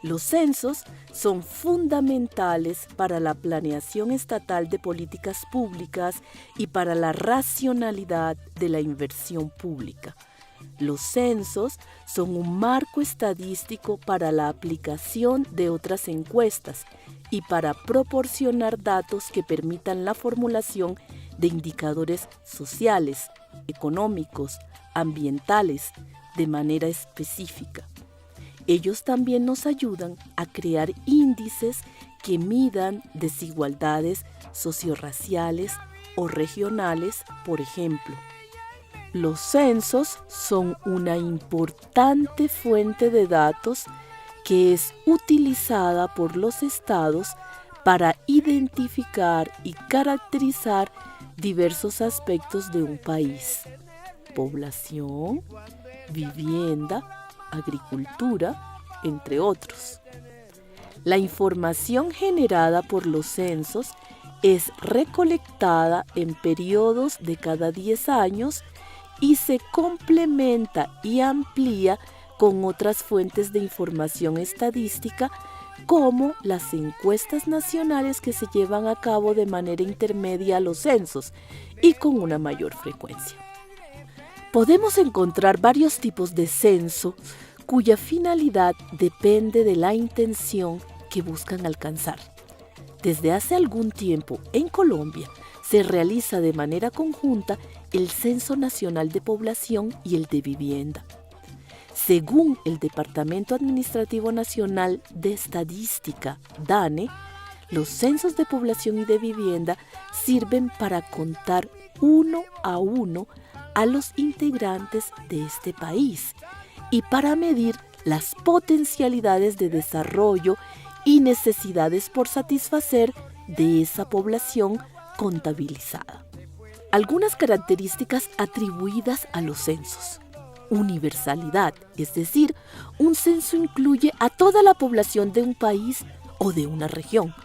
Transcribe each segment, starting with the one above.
Los censos son fundamentales para la planeación estatal de políticas públicas y para la racionalidad de la inversión pública. Los censos son un marco estadístico para la aplicación de otras encuestas y para proporcionar datos que permitan la formulación de indicadores sociales, económicos, ambientales, de manera específica. Ellos también nos ayudan a crear índices que midan desigualdades sociorraciales o regionales, por ejemplo. Los censos son una importante fuente de datos que es utilizada por los estados para identificar y caracterizar diversos aspectos de un país: población, vivienda, agricultura, entre otros. La información generada por los censos es recolectada en periodos de cada 10 años y se complementa y amplía con otras fuentes de información estadística, como las encuestas nacionales que se llevan a cabo de manera intermedia a los censos y con una mayor frecuencia. Podemos encontrar varios tipos de censo cuya finalidad depende de la intención que buscan alcanzar. Desde hace algún tiempo en Colombia se realiza de manera conjunta el Censo Nacional de Población y el de Vivienda. Según el Departamento Administrativo Nacional de Estadística, DANE, los censos de población y de vivienda sirven para contar uno a uno a los integrantes de este país y para medir las potencialidades de desarrollo y necesidades por satisfacer de esa población contabilizada. Algunas características atribuidas a los censos. Universalidad, es decir, un censo incluye a toda la población de un país o de una región.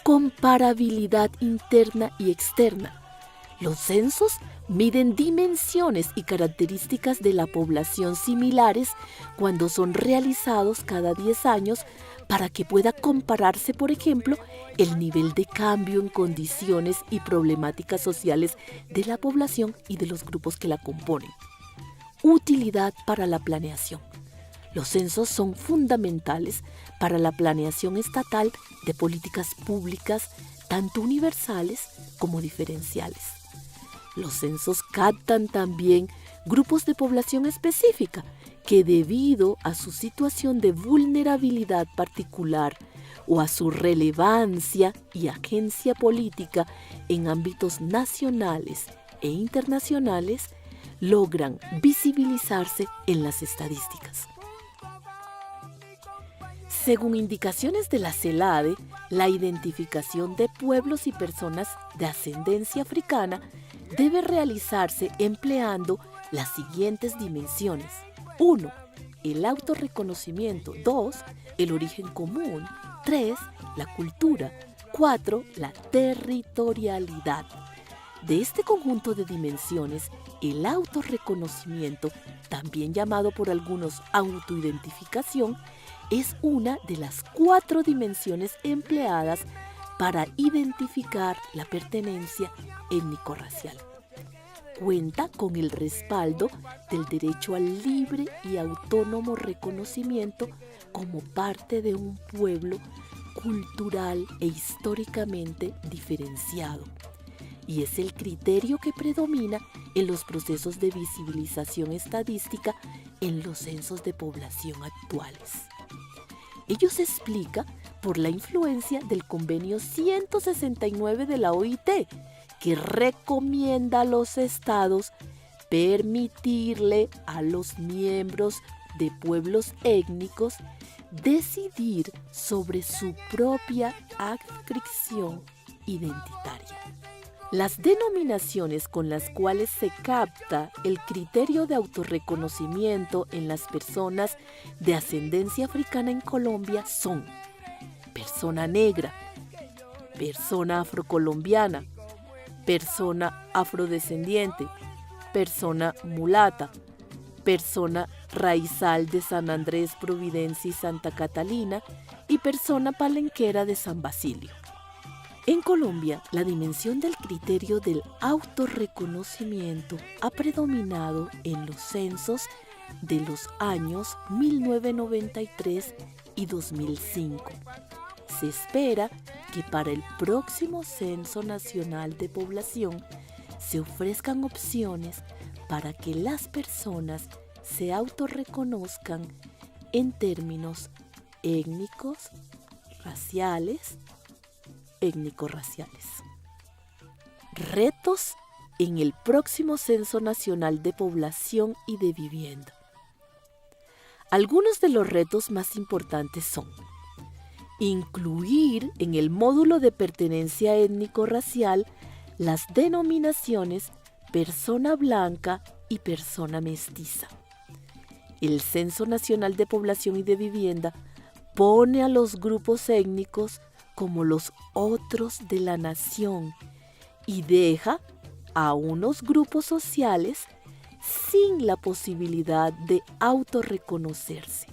Comparabilidad interna y externa. Los censos miden dimensiones y características de la población similares cuando son realizados cada 10 años para que pueda compararse, por ejemplo, el nivel de cambio en condiciones y problemáticas sociales de la población y de los grupos que la componen. Utilidad para la planeación. Los censos son fundamentales para la planeación estatal de políticas públicas, tanto universales como diferenciales. Los censos captan también grupos de población específica que, debido a su situación de vulnerabilidad particular o a su relevancia y agencia política en ámbitos nacionales e internacionales, logran visibilizarse en las estadísticas. Según indicaciones de la CELADE, la identificación de pueblos y personas de ascendencia africana debe realizarse empleando las siguientes dimensiones. 1. El autorreconocimiento. 2. El origen común. 3. La cultura. 4. La territorialidad. De este conjunto de dimensiones, el autorreconocimiento, también llamado por algunos autoidentificación, es una de las 4 dimensiones empleadas para identificar la pertenencia étnico-racial. Cuenta con el respaldo del derecho al libre y autónomo reconocimiento como parte de un pueblo cultural e históricamente diferenciado, y es el criterio que predomina en los procesos de visibilización estadística en los censos de población actuales. Ello se explica por la influencia del Convenio 169 de la OIT, que recomienda a los estados permitirle a los miembros de pueblos étnicos decidir sobre su propia adscripción identitaria. Las denominaciones con las cuales se capta el criterio de autorreconocimiento en las personas de ascendencia africana en Colombia son persona negra, persona afrocolombiana, persona afrodescendiente, persona mulata, persona raizal de San Andrés, Providencia y Santa Catalina y persona palenquera de San Basilio. En Colombia, la dimensión del criterio del autorreconocimiento ha predominado en los censos de los años 1993 y 2005. Se espera que para el próximo Censo Nacional de Población se ofrezcan opciones para que las personas se autorreconozcan en términos étnico-raciales. Retos en el próximo Censo Nacional de Población y de Vivienda. Algunos de los retos más importantes son: incluir en el módulo de pertenencia étnico-racial las denominaciones persona blanca y persona mestiza. El Censo Nacional de Población y de Vivienda pone a los grupos étnicos como los otros de la nación y deja a unos grupos sociales sin la posibilidad de autorreconocerse.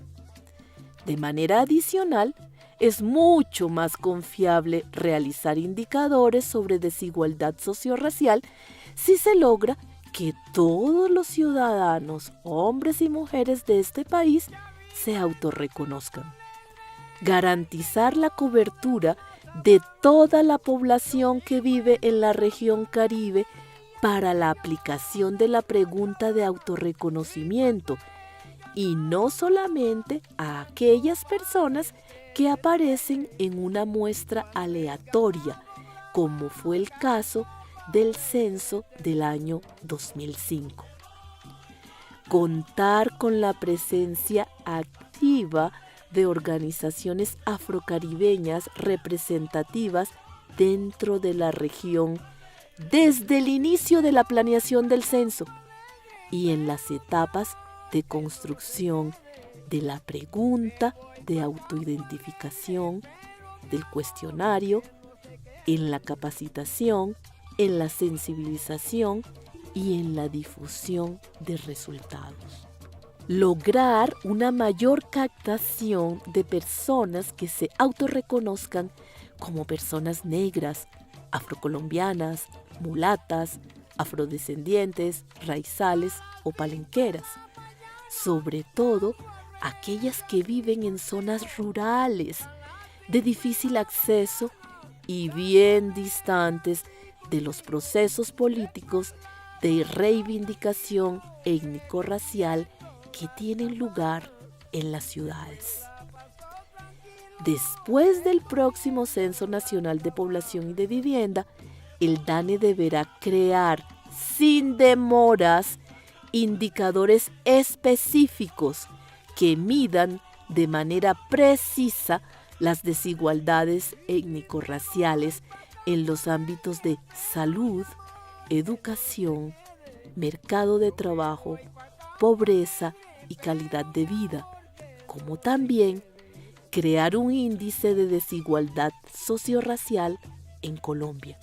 De manera adicional, es mucho más confiable realizar indicadores sobre desigualdad sociorracial si se logra que todos los ciudadanos, hombres y mujeres de este país, se autorreconozcan. Garantizar la cobertura de toda la población que vive en la región Caribe para la aplicación de la pregunta de autorreconocimiento y no solamente a aquellas personas que aparecen en una muestra aleatoria, como fue el caso del censo del año 2005. Contar con la presencia activa de organizaciones afrocaribeñas representativas dentro de la región desde el inicio de la planeación del censo y en las etapas de construcción de la pregunta de autoidentificación, del cuestionario, en la capacitación, en la sensibilización y en la difusión de resultados. Lograr una mayor captación de personas que se autorreconozcan como personas negras, afrocolombianas, mulatas, afrodescendientes, raizales o palenqueras, sobre todo aquellas que viven en zonas rurales de difícil acceso y bien distantes de los procesos políticos de reivindicación étnico-racial que tienen lugar en las ciudades. Después del próximo Censo Nacional de Población y de Vivienda, el DANE deberá crear sin demoras indicadores específicos que midan de manera precisa las desigualdades étnico-raciales en los ámbitos de salud, educación, mercado de trabajo, pobreza y calidad de vida, como también crear un índice de desigualdad sociorracial en Colombia.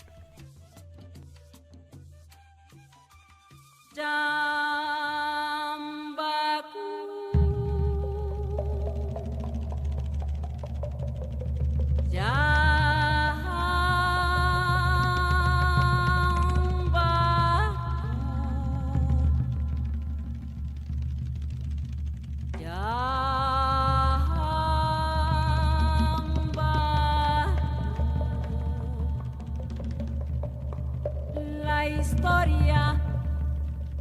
La historia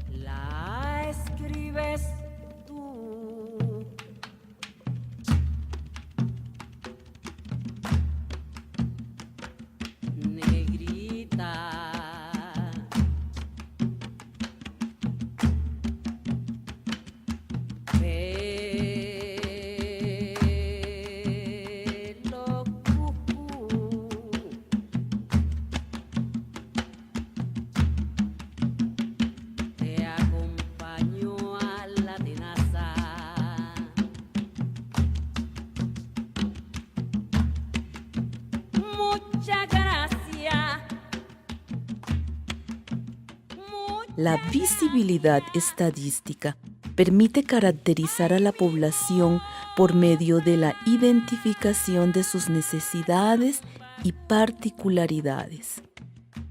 la escribes tú. Negrita. La visibilidad estadística permite caracterizar a la población por medio de la identificación de sus necesidades y particularidades.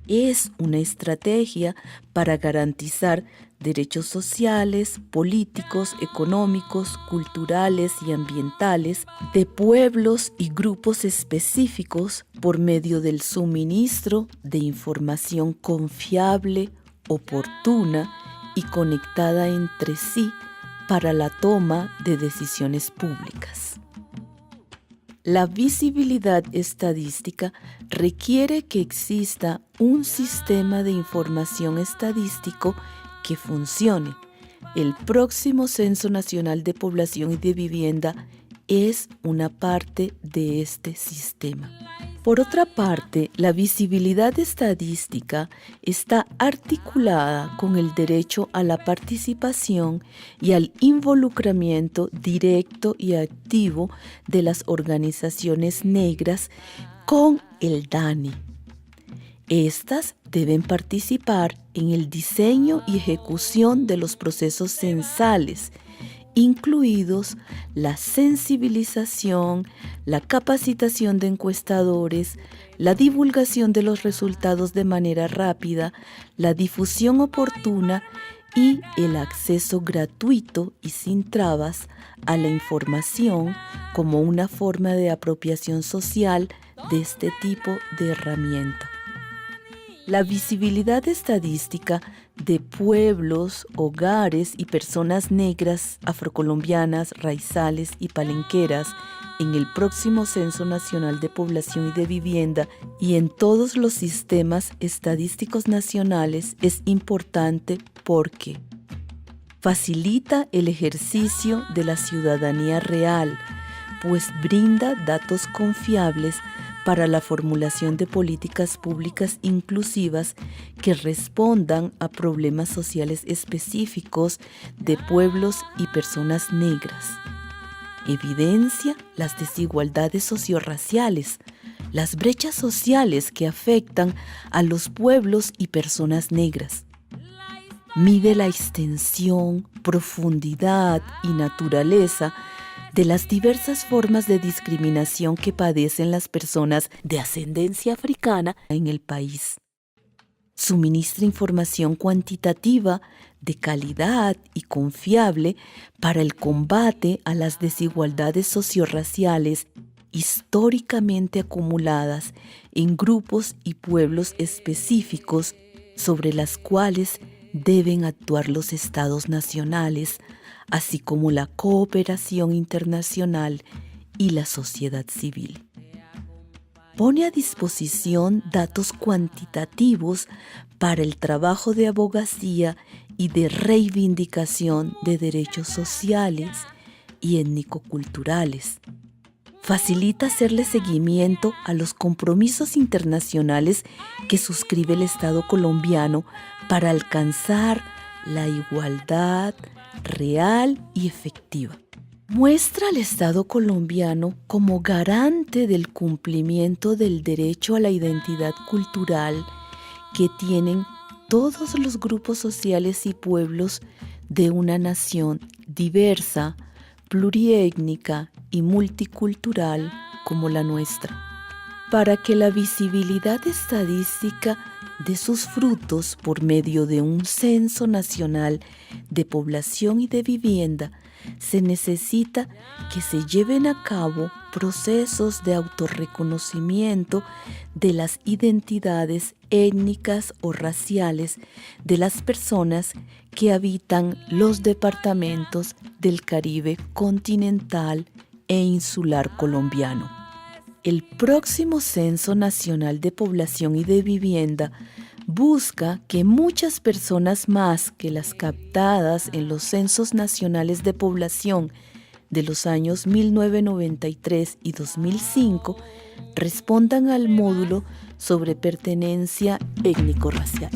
Es una estrategia para garantizar derechos sociales, políticos, económicos, culturales y ambientales de pueblos y grupos específicos por medio del suministro de información confiable, oportuna y conectada entre sí para la toma de decisiones públicas. La visibilidad estadística requiere que exista un sistema de información estadístico que funcione. El próximo Censo Nacional de Población y de Vivienda es una parte de este sistema. Por otra parte, la visibilidad estadística está articulada con el derecho a la participación y al involucramiento directo y activo de las organizaciones negras con el DANE. Estas deben participar en el diseño y ejecución de los procesos censales, incluidos la sensibilización, la capacitación de encuestadores, la divulgación de los resultados de manera rápida, la difusión oportuna y el acceso gratuito y sin trabas a la información como una forma de apropiación social de este tipo de herramienta. La visibilidad estadística de pueblos, hogares y personas negras, afrocolombianas, raizales y palenqueras en el próximo Censo Nacional de Población y de Vivienda y en todos los sistemas estadísticos nacionales es importante porque facilita el ejercicio de la ciudadanía real, pues brinda datos confiables para la formulación de políticas públicas inclusivas que respondan a problemas sociales específicos de pueblos y personas negras. Evidencia las desigualdades sociorraciales, las brechas sociales que afectan a los pueblos y personas negras. Mide la extensión, profundidad y naturaleza de las diversas formas de discriminación que padecen las personas de ascendencia africana en el país. Suministra información cuantitativa de calidad y confiable para el combate a las desigualdades sociorraciales históricamente acumuladas en grupos y pueblos específicos sobre las cuales deben actuar los estados nacionales, así como la cooperación internacional y la sociedad civil. Pone a disposición datos cuantitativos para el trabajo de abogacía y de reivindicación de derechos sociales y étnico-culturales. Facilita hacerle seguimiento a los compromisos internacionales que suscribe el Estado colombiano para alcanzar la igualdad real y efectiva. Muestra al Estado colombiano como garante del cumplimiento del derecho a la identidad cultural que tienen todos los grupos sociales y pueblos de una nación diversa, pluriétnica y multicultural como la nuestra. Para que la visibilidad estadística de sus frutos por medio de un censo nacional de población y de vivienda, se necesita que se lleven a cabo procesos de autorreconocimiento de las identidades étnicas o raciales de las personas que habitan los departamentos del Caribe continental e insular colombiano. El próximo Censo Nacional de Población y de Vivienda busca que muchas personas más que las captadas en los censos nacionales de población de los años 1993 y 2005 respondan al módulo sobre pertenencia étnico-racial.